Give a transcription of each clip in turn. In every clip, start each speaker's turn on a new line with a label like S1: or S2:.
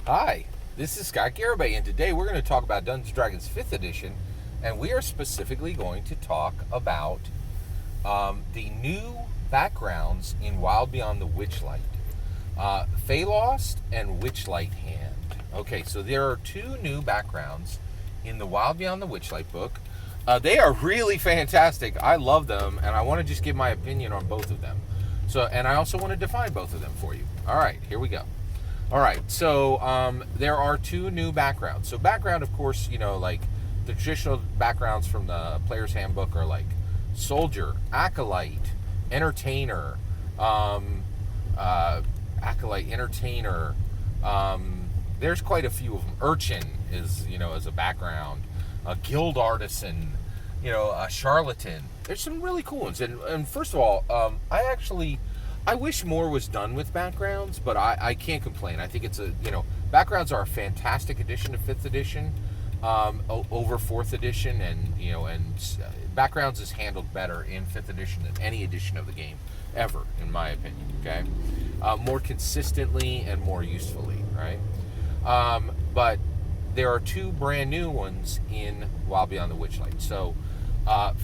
S1: Hi, this is Scott Garibay, and today we're going to talk about Dungeons & Dragons 5th Edition, and we are specifically going to talk about the new backgrounds in Wild Beyond the Witchlight. Feylost and Witchlight Hand. Okay, so there are two new backgrounds in the Wild Beyond the Witchlight book. They are really fantastic. I love them, and I want to just give my opinion on both of them. And I also want to define both of them for you. All right, here we go. All right, so there are two new backgrounds. So background, of course, like the traditional backgrounds from the Player's Handbook are like soldier, acolyte, entertainer, entertainer. There's quite a few of them. Urchin is, as a background. A guild artisan, a charlatan. There's some really cool ones. And first of all, I wish more was done with backgrounds, but I can't complain. I think it's backgrounds are a fantastic addition to 5th edition over 4th edition, and backgrounds is handled better in 5th edition than any edition of the game ever, in my opinion. Okay, more consistently and more usefully, right? But there are two brand new ones in Wild Beyond the Witchlight. So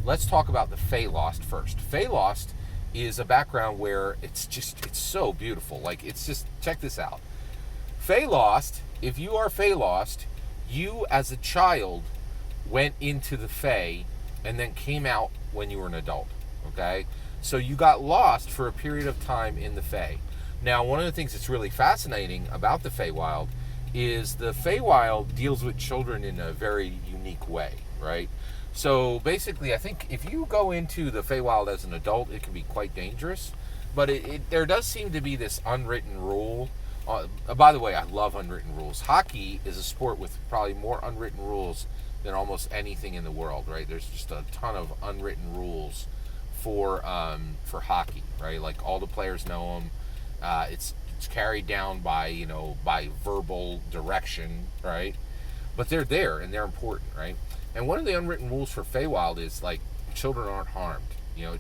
S1: let's talk about the Feylost first. Feylost is a background where it's so beautiful. Like, it's just, check this out. Feylost, if you are Feylost, you as a child went into the Fey and then came out when you were an adult, okay? So you got lost for a period of time in the Fey. Now, one of the things that's really fascinating about the Feywild is the Feywild deals with children in a very unique way, right? So basically, I think if you go into the Feywild as an adult, it can be quite dangerous. But there does seem to be this unwritten rule. By the way, I love unwritten rules. Hockey is a sport with probably more unwritten rules than almost anything in the world, right? There's just a ton of unwritten rules for hockey, right? Like, all the players know them. It's carried down by by verbal direction, right? But they're there and they're important, right? And one of the unwritten rules for Feywild is, like, children aren't harmed.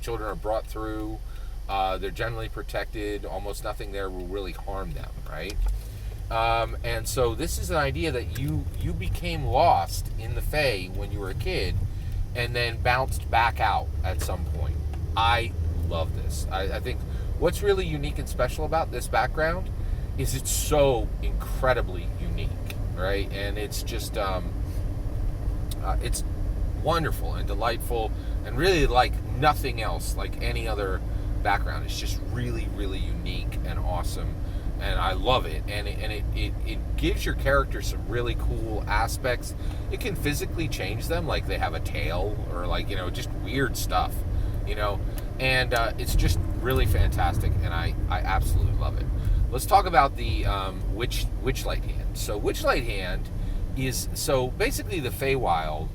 S1: Children are brought through. They're generally protected. Almost nothing there will really harm them, right? And so this is an idea that you became lost in the Fey when you were a kid and then bounced back out at some point. I love this. I think what's really unique and special about this background is it's so incredibly unique, right? And it's just it's wonderful and delightful, and really like nothing else, like any other background. It's just really, really unique and awesome, and I love it. And it gives your character some really cool aspects. It can physically change them, like they have a tail, or like just weird stuff, and it's just really fantastic, and I absolutely love it. Let's talk about the Witchlight Hand. So Witchlight Hand is, so basically the Feywild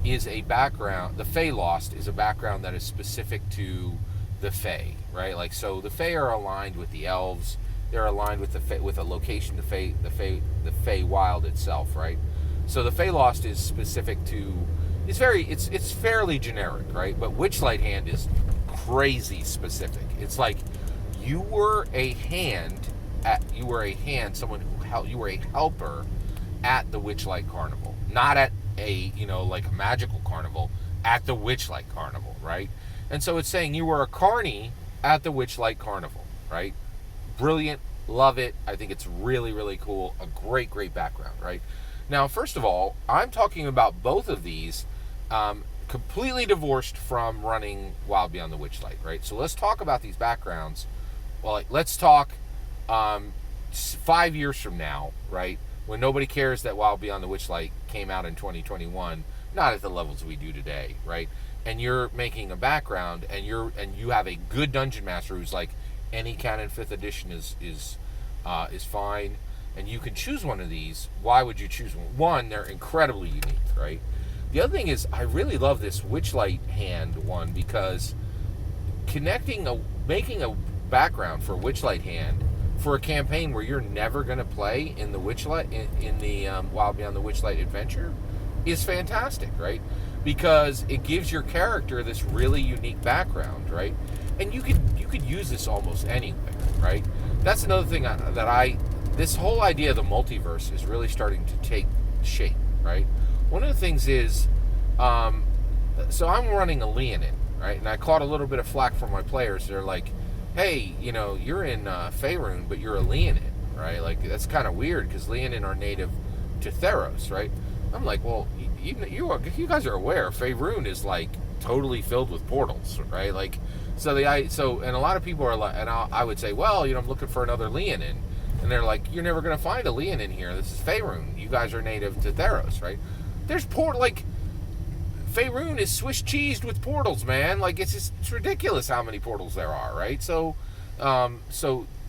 S1: is a background. The Feylost is a background that is specific to the Fey, right? Like, so the Fey are aligned with the elves. They're aligned with with a location, the Feywild itself, right? So the Feylost is specific to. It's fairly generic, right? But Witchlight Hand is crazy specific. It's like you were a hand, someone who you were a helper at the Witchlight Carnival, not at a like a magical carnival, at the Witchlight Carnival, right? And so it's saying you were a carny at the Witchlight Carnival, right? Brilliant, love it. I think it's really, really cool. A great background, right? Now, first of all, I'm talking about both of these completely divorced from running Wild Beyond the Witchlight, right? So let's talk about these backgrounds. Well, let's talk 5 years from now, right? When nobody cares that Wild Beyond the Witchlight came out in 2021, not at the levels we do today, right? And you're making a background, and you have a good dungeon master who's like, any Canon 5th edition is fine, and you can choose one of these. Why would you choose one? One, they're incredibly unique, right? The other thing is, I really love this Witchlight Hand one, because making a background for Witchlight Hand for a campaign where you're never going to play in the Witchlight in the Wild Beyond the Witchlight adventure is fantastic, right? Because it gives your character this really unique background, right? And you could use this almost anywhere, right? That's another thing that I this whole idea of the multiverse is really starting to take shape, right? One of the things is, so I'm running a Leonin, right? And I caught a little bit of flack from my players. They're like, hey, you're in Faerun, but you're a Leonin, right? Like, that's kind of weird because Leonin are native to Theros, right? I'm like, well, you guys are aware Faerun is like totally filled with portals, right? Like, and a lot of people are like, and I would say, well, I'm looking for another Leonin, and they're like, you're never going to find a Leonin here. This is Faerun. You guys are native to Theros, right? There's Faerun is Swiss cheesed with portals, man. Like, it's ridiculous how many portals there are, right? So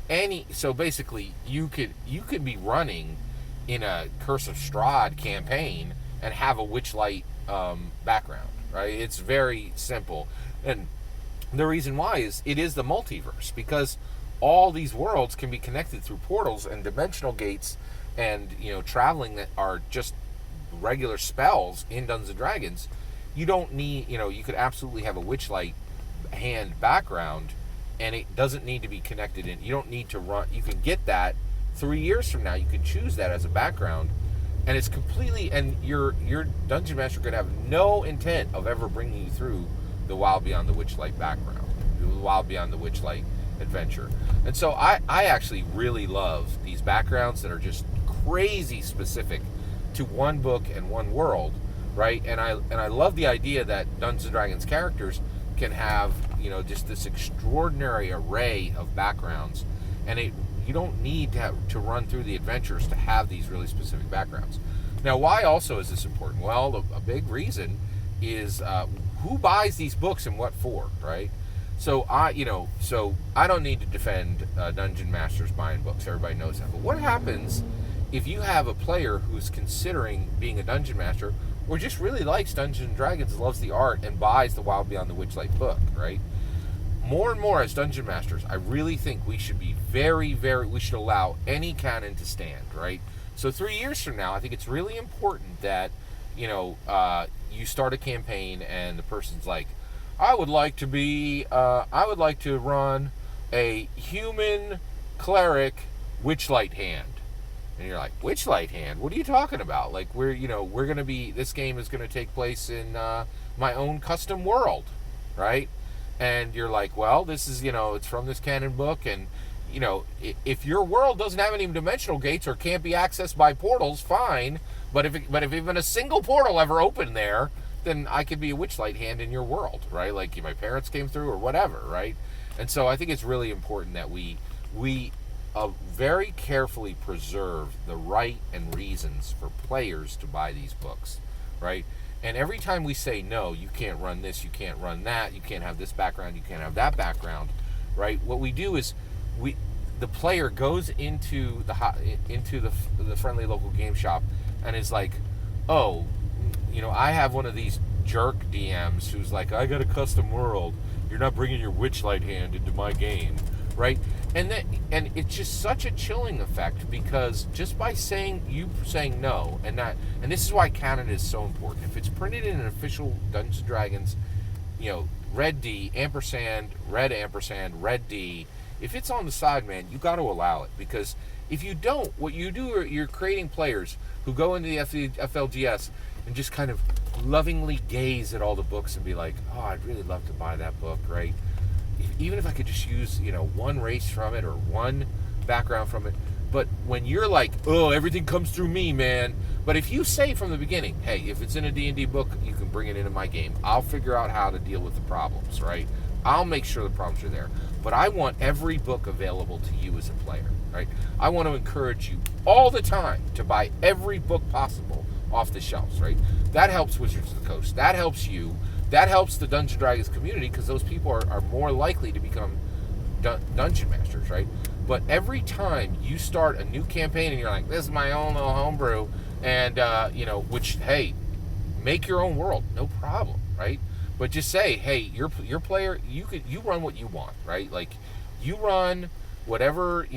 S1: basically you could be running in a Curse of Strahd campaign and have a Witchlight background, right? It's very simple. And the reason why is it is the multiverse, because all these worlds can be connected through portals and dimensional gates and, traveling that are just regular spells in Dungeons and Dragons. You don't need, you could absolutely have a Witchlight hand background, and it doesn't need to be connected in. You don't need to run. You can get that 3 years from now. You can choose that as a background, and it's completely. And your dungeon master could have no intent of ever bringing you through the Wild Beyond the Witchlight background, the Wild Beyond the Witchlight adventure. And so I actually really love these backgrounds that are just crazy specific to one book and one world, right? And I love the idea that Dungeons and Dragons characters can have, just this extraordinary array of backgrounds, and you don't need to run through the adventures to have these really specific backgrounds. Now, why also is this important? Well, a big reason is who buys these books and what for, right? So I don't need to defend dungeon masters buying books. Everybody knows that. But what happens if you have a player who's considering being a dungeon master, or just really likes Dungeons & Dragons, loves the art, and buys the Wild Beyond the Witchlight book, right? More and more as Dungeon Masters, I really think we should be we should allow any canon to stand, right? So 3 years from now, I think it's really important that, you start a campaign and the person's like, I would like to run a human cleric Witchlight hand. And you're like, Witchlight hand? What are you talking about? Like, this game is going to take place in my own custom world, right? And you're like, well, this is, it's from this canon book, and, if your world doesn't have any dimensional gates or can't be accessed by portals, fine. But if even a single portal ever opened there, then I could be a Witchlight hand in your world, right? Like, my parents came through or whatever, right? And so I think it's really important that we very carefully preserve the right and reasons for players to buy these books, right? And every time we say, no, you can't run this, you can't run that, you can't have this background, you can't have that background, right? What we do is the player goes into the friendly local game shop and is like, oh, I have one of these jerk DMs who's like, I got a custom world, you're not bringing your Witchlight hand into my game, right? And it's just such a chilling effect, because just by saying no, and this is why canon is so important. If it's printed in an official Dungeons & Dragons, red D, ampersand, red D, if it's on the side, man, you got to allow it, because if you don't, what you do, you're creating players who go into the FLGS and just kind of lovingly gaze at all the books and be like, oh, I'd really love to buy that book, right? Even if I could just use, one race from it or one background from it. But when you're like, oh, everything comes through me, man. But if you say from the beginning, hey, if it's in a D&D book, you can bring it into my game. I'll figure out how to deal with the problems, right? I'll make sure the problems are there. But I want every book available to you as a player, right? I want to encourage you all the time to buy every book possible off the shelves, right? That helps Wizards of the Coast. That helps you. That helps the Dungeons & Dragons community, because those people are more likely to become dungeon masters, right? But every time you start a new campaign and you're like, this is my own little homebrew, and, which, hey, make your own world, no problem, right? But just say, hey, your player, you run what you want, right? Like, you run whatever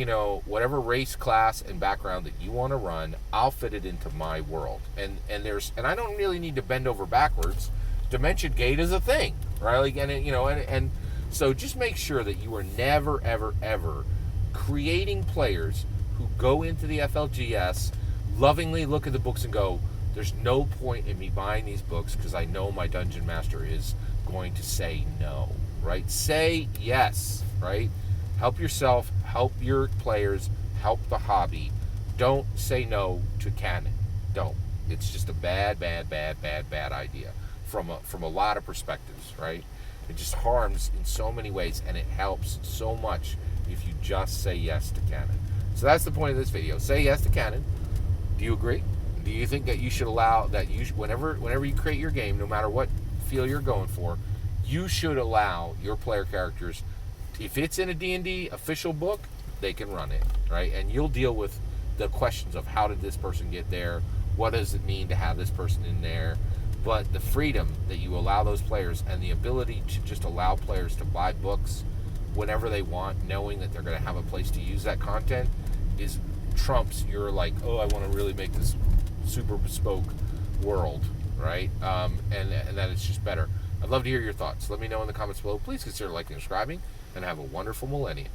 S1: race, class, and background that you want to run. I'll fit it into my world, and I don't really need to bend over backwards. Dimension gate is a thing, right? Like, and so just make sure that you are never, ever, ever creating players who go into the FLGS, lovingly look at the books and go, there's no point in me buying these books because I know my dungeon master is going to say no, right? Say yes, right? Help yourself, help your players, help the hobby. Don't say no to Canon. Don't. It's just a bad idea from a lot of perspectives, right? It just harms in so many ways, and it helps so much if you just say yes to Canon. So that's the point of this video. Say yes to Canon. Do you agree? Do you think that you should allow that whenever you create your game, no matter what feel you're going for, you should allow your player characters, if it's in a D&D official book, they can run it, right? And you'll deal with the questions of how did this person get there? What does it mean to have this person in there? But the freedom that you allow those players and the ability to just allow players to buy books whenever they want, knowing that they're going to have a place to use that content, is trumps your like, oh, I want to really make this super bespoke world, right? And that it's just better. I'd love to hear your thoughts. Let me know in the comments below. Please consider liking and subscribing, and have a wonderful millennium.